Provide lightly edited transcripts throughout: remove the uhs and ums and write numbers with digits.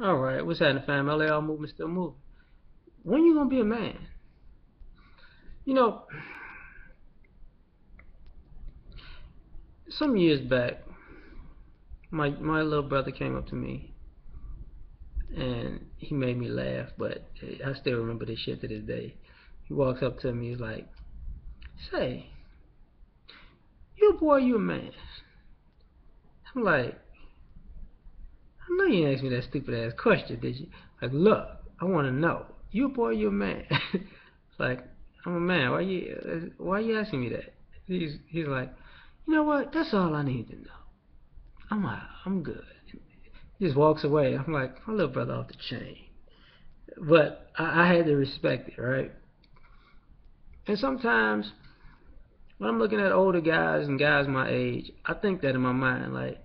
Alright, what's happening, fam? L.A.R movement still moving. When you gonna be a man? You know, some years back, my little brother came up to me and he made me laugh, but I still remember this shit to this day. He walks up to me, he's like, "Say, you a boy, you a man?" I'm like, "I know you didn't ask me that stupid ass question, did you?" Like, look, I want to know, you a boy, you a man? It's like, I'm a man. Why you asking me that? He's like, you know what? That's all I need to know. I'm good. He just walks away. I'm like, my little brother off the chain. But I had to respect it, right? And sometimes when I'm looking at older guys and guys my age, I think that in my mind, like,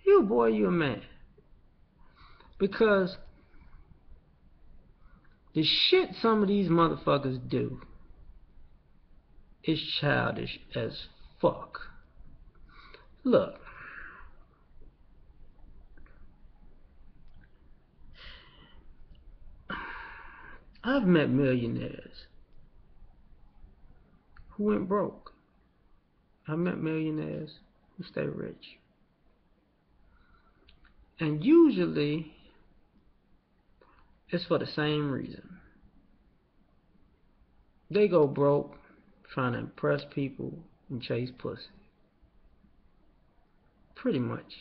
you a boy, you a man. Because the shit some of these motherfuckers do is childish as fuck. Look, I've met millionaires who went broke. I've met millionaires who stay rich. And usually it's for the same reason. They go broke trying to impress people and chase pussy. Pretty much.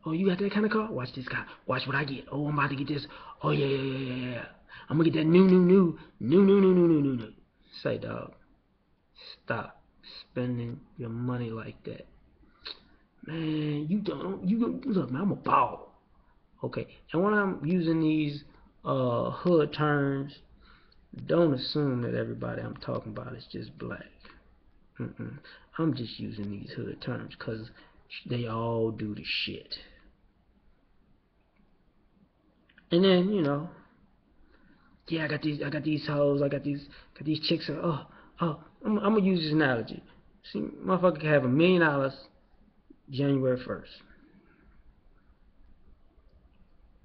Oh, you got that kind of car? Watch this guy. Watch what I get. Oh, I'm about to get this. Oh, yeah, yeah, yeah, yeah, yeah. I'm gonna get that new. Say, dog, stop spending your money like that. Man, you don't, you look, man, I'm a ball. Okay, and when I'm using these hood terms, don't assume that everybody I'm talking about is just black. Mm-mm. I'm just using these hood terms because they all do the shit. And then yeah, I got these hoes, got these chicks. I'm gonna use this analogy. See, motherfucker can have $1 million January 1st.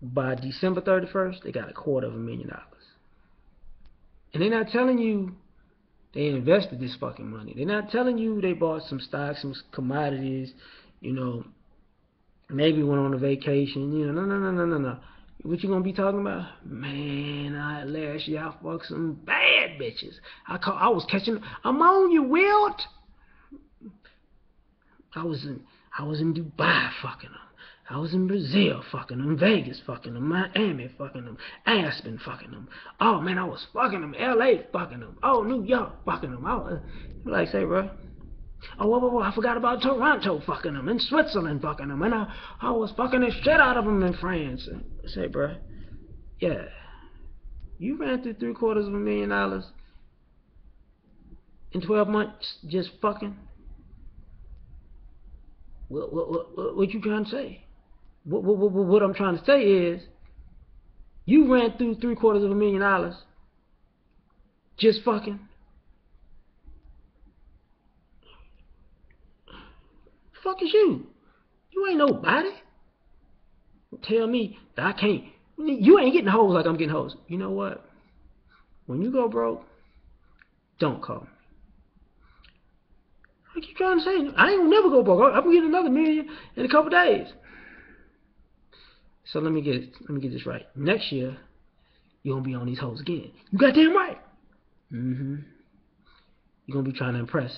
By December 31st, they got $250,000. And they're not telling you they invested this fucking money. They're not telling you they bought some stocks, some commodities, you know, maybe went on a vacation. No. What you gonna be talking about? Man, last year I fucked some bad bitches. I was catching. I'm on you, Wilt. I was in I was in Dubai fucking them. I was in Brazil fucking them, Vegas fucking them, Miami fucking them, Aspen fucking them. Oh man, I was fucking them, L.A. fucking them. Oh, New York fucking them. Like say, bro. Oh, whoa, I forgot about Toronto fucking them, in Switzerland fucking them, and I was fucking the shit out of them in France. I say, bro, yeah, you ran through $750,000 in 12 months just fucking. What you trying to say? What I'm trying to say is, you ran through $750,000 just fucking. Fuck is you? You ain't nobody. Tell me that I can't. You ain't getting hoes like I'm getting hoes. You know what? When you go broke, don't call me. What you trying to say? I ain't gonna never go broke. I'm gonna get another million in a couple days. So let me get this right. Next year, you're gonna be on these hoes again. You goddamn right. Mm-hmm. You're gonna be trying to impress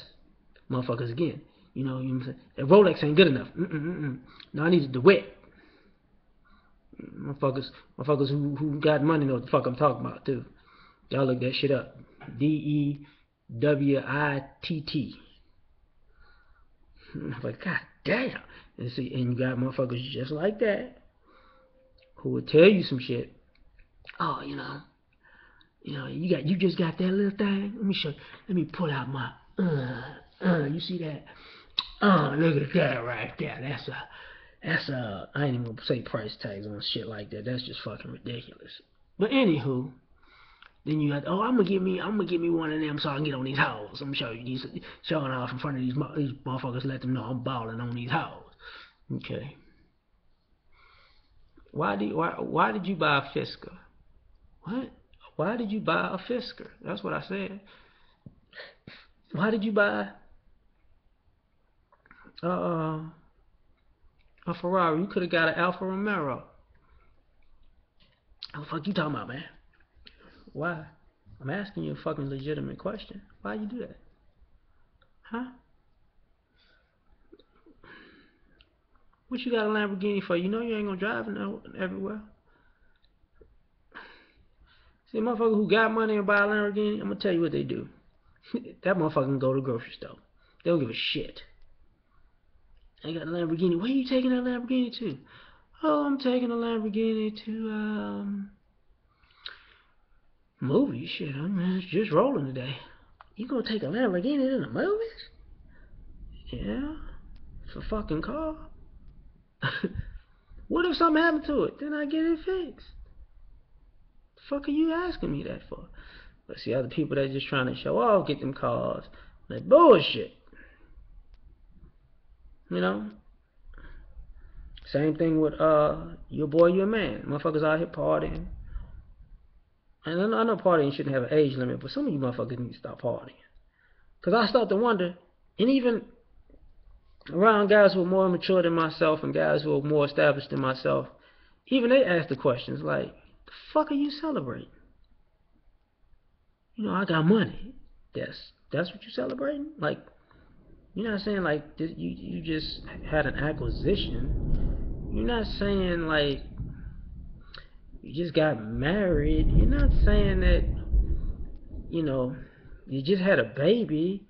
motherfuckers again. You know what I'm saying? That Rolex ain't good enough. No, I need the wet. Motherfuckers who got money know what the fuck I'm talking about too. Y'all look that shit up. DEWITT. Like, god damn. And see, and you got motherfuckers just like that who will tell you some shit. Oh, you just got that little thing. Let me show you. Let me pull out my you see that? Look at that right there. That's I ain't even gonna say price tags on shit like that. That's just fucking ridiculous. But anywho, then you had, I'm gonna give me one of them so I can get on these hoes. I'm gonna show you these, showing off in front of these motherfuckers, let them know I'm balling on these hoes. Okay. Why did you buy a Fisker? What? Why did you buy a Fisker? That's what I said. Why did you buy uh, a Ferrari? You could have got an Alfa Romero. What the fuck you talking about, man? Why? I'm asking you a fucking legitimate question. Why you do that? Huh? What you got a Lamborghini for? You know you ain't gonna drive everywhere. See, a motherfucker who got money and buy a Lamborghini, I'm gonna tell you what they do. That motherfucker can go to the grocery store. They don't give a shit. I got a Lamborghini. Where you taking that Lamborghini to? Oh, I'm taking a Lamborghini to movies. Shit, I'm just rolling today. You gonna take a Lamborghini to the movies? Yeah, it's a fucking car. What if something happened to it? Then I get it fixed. The fuck are you asking me that for? But see, other people that just trying to show off, get them cars. That bullshit. You know? Same thing with your boy, your man. Motherfuckers out here partying. And I know partying shouldn't have an age limit, but some of you motherfuckers need to stop partying. Because I start to wonder, and even around guys who are more mature than myself and guys who are more established than myself, even they ask the questions like, the fuck are you celebrating? You know, I got money. That's what you celebrating? Like, you're not saying like you just had an acquisition. You're not saying like you just got married. You're not saying that, you know, you just had a baby.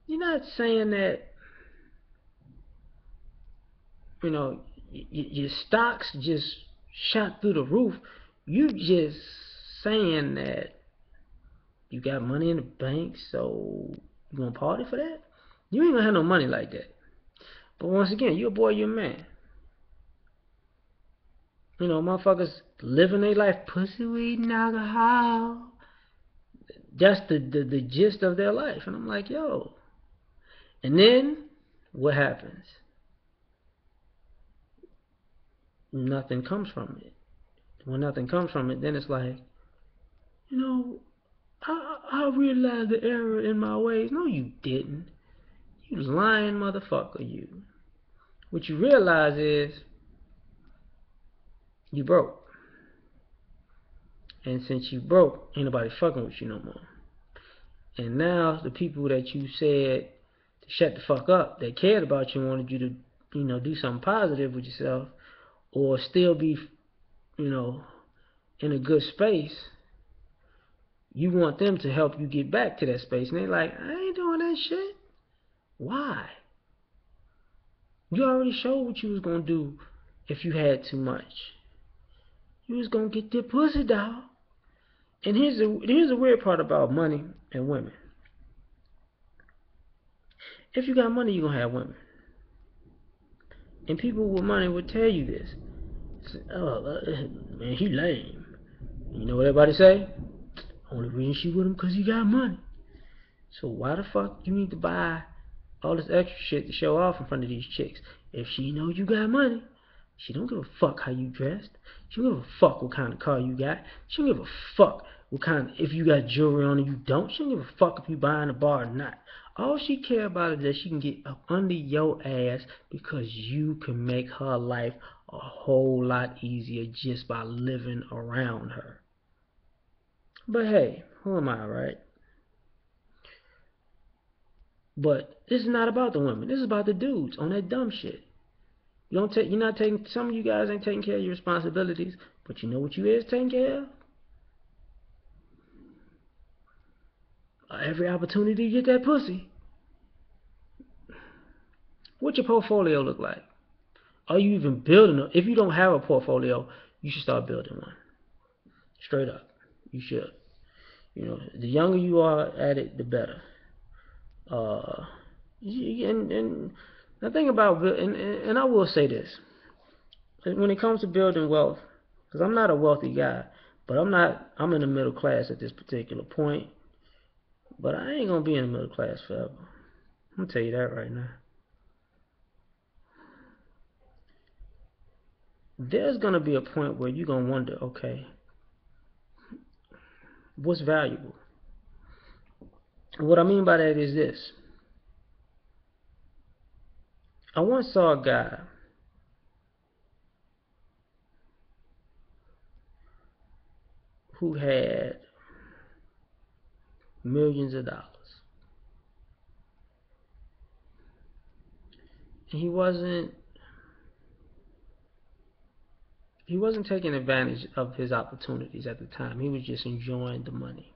You're not saying that, you know, your stocks just shot through the roof. You just saying that you got money in the bank, so you gonna party for that? You ain't gonna have no money like that. But once again, you're a boy, you're a man. You know, motherfuckers living their life, pussy, weed, and alcohol. That's the gist of their life. And I'm like, yo. And then, what happens? Nothing comes from it. When nothing comes from it, then it's like, you know, I realized the error in my ways. No, you didn't. You lying motherfucker, you. What you realize is, you broke. And since you broke, ain't nobody fucking with you no more. And now the people that you said to shut the fuck up, that cared about you and wanted you to, you know, do something positive with yourself, or still be, you know, in a good space, you want them to help you get back to that space. And they're like, I ain't doing that shit. Why? You already showed what you was gonna do if you had too much. You was gonna get that pussy, dog. And here's the weird part about money and women. If you got money, you're gonna have women. And people with money will tell you this. Oh, man, he lame. You know what everybody say? Only reason she with him because he got money. So why the fuck you need to buy all this extra shit to show off in front of these chicks? If she know you got money, she don't give a fuck how you dressed. She don't give a fuck what kind of car you got. She don't give a fuck what kind if you got jewelry on and you don't. She don't give a fuck if you buying a bar or not. All she care about is that she can get up under your ass because you can make her life a whole lot easier just by living around her. But hey, who am I, right? But this is not about the women. This is about the dudes on that dumb shit. You're not taking. Some of you guys ain't taking care of your responsibilities, but you know what you is taking care of? Every opportunity to get that pussy. What your portfolio look like? Are you even building it? If you don't have a portfolio, you should start building one. Straight up, you should. You know, the younger you are at it, the better. And the thing about and I will say this, when it comes to building wealth, because I'm not a wealthy guy, but I'm in the middle class at this particular point, but I ain't gonna be in the middle class forever. I'm gonna tell you that right now. there's gonna be a point where you're gonna wonder, okay, what's valuable? What I mean by that is this. I once saw a guy who had millions of dollars. And he wasn't taking advantage of his opportunities at the time. He was just enjoying the money.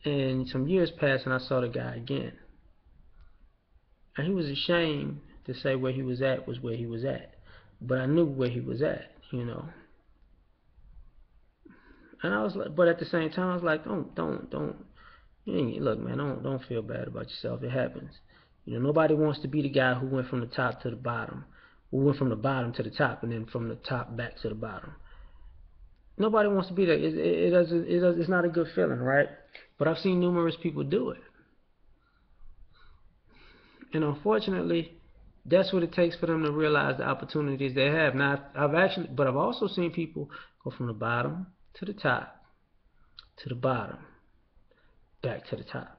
And some years passed and I saw the guy again. And he was ashamed to say where he was at was where he was at. But I knew where he was at. And I was like, but at the same time, I was like, don't. Look, man, don't feel bad about yourself. It happens. Nobody wants to be the guy who went from the top to the bottom, who went from the bottom to the top, and then from the top back to the bottom. Nobody wants to be that. It's not a good feeling, right? But I've seen numerous people do it, and unfortunately, that's what it takes for them to realize the opportunities they have. Now, I've also seen people go from the bottom to the top, to the bottom, back to the top,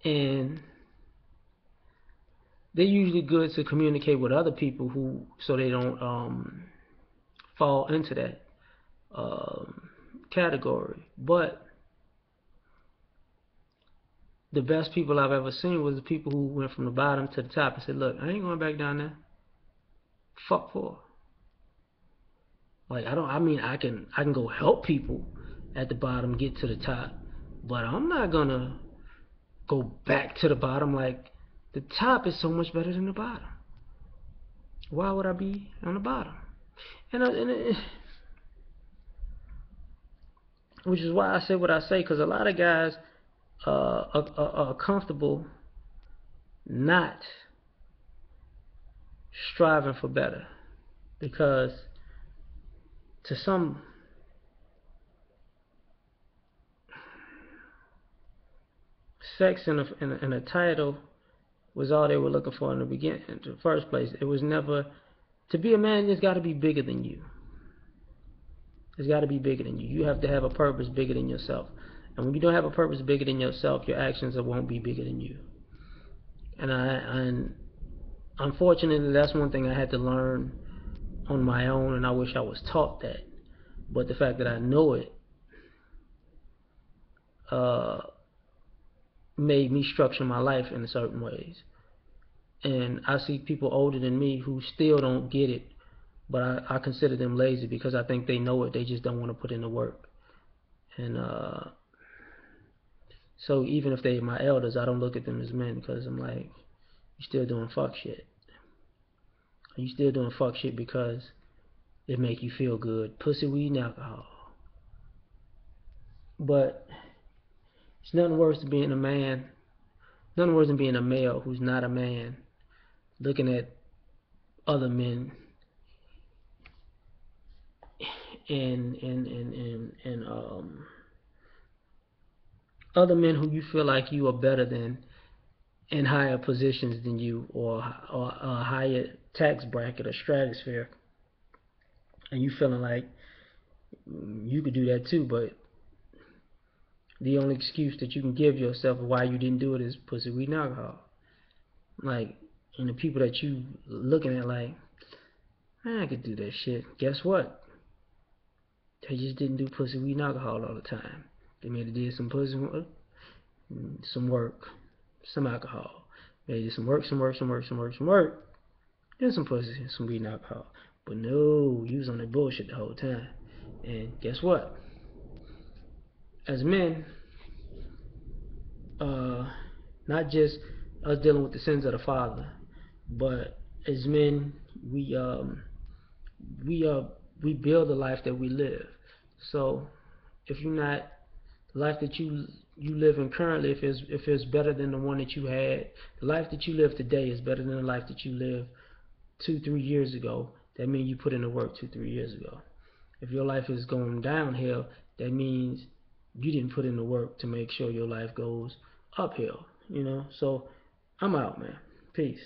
and they're usually good to communicate with other people so they don't fall into that category. But the best people I've ever seen was the people who went from the bottom to the top and said, "Look, I ain't going back down there. Fuck for." Like I can go help people at the bottom get to the top, but I'm not gonna go back to the bottom. Like, the top is so much better than the bottom. Why would I be on the bottom? Which is why I say what I say, because a lot of guys are comfortable not striving for better, because to some, sex and a title was all they were looking for in the beginning. In the first place, it was never to be a man. It's got to be bigger than you. It's got to be bigger than you. You have to have a purpose bigger than yourself. And when you don't have a purpose bigger than yourself, your actions won't be bigger than you. And unfortunately, that's one thing I had to learn on my own, and I wish I was taught that. But the fact that I know it uh, made me structure my life in certain ways. And I see people older than me who still don't get it, but I consider them lazy because I think they know it. They just don't want to put in the work. And so even if they're my elders, I don't look at them as men, because I'm like, you still doing fuck shit. You still doing fuck shit because it make you feel good. Pussy, weed, and alcohol. But it's nothing worse than being a man. Nothing worse than being a male who's not a man, looking at other men and other men who you feel like you are better than, in higher positions than you, or a higher tax bracket or stratosphere, and you feeling like you could do that too, but the only excuse that you can give yourself why you didn't do it is pussy, weed, and alcohol. Like, and the people that you looking at like, man, I could do that shit. Guess what? They just didn't do pussy, weed, and alcohol all the time. They maybe did some pussy, some work, some alcohol. Maybe did some work, then some pussy, some weed, and alcohol. But no, you was on that bullshit the whole time. And guess what? As men, not just us dealing with the sins of the father, but as men, we we build the life that we live. So if you're not, the life that you live in currently, if it's better than the one that you had, the life that you live today is better than the life that you lived 2-3 years ago. That means you put in the work 2-3 years ago. If your life is going downhill, that means you didn't put in the work to make sure your life goes uphill. So I'm out, man. Peace.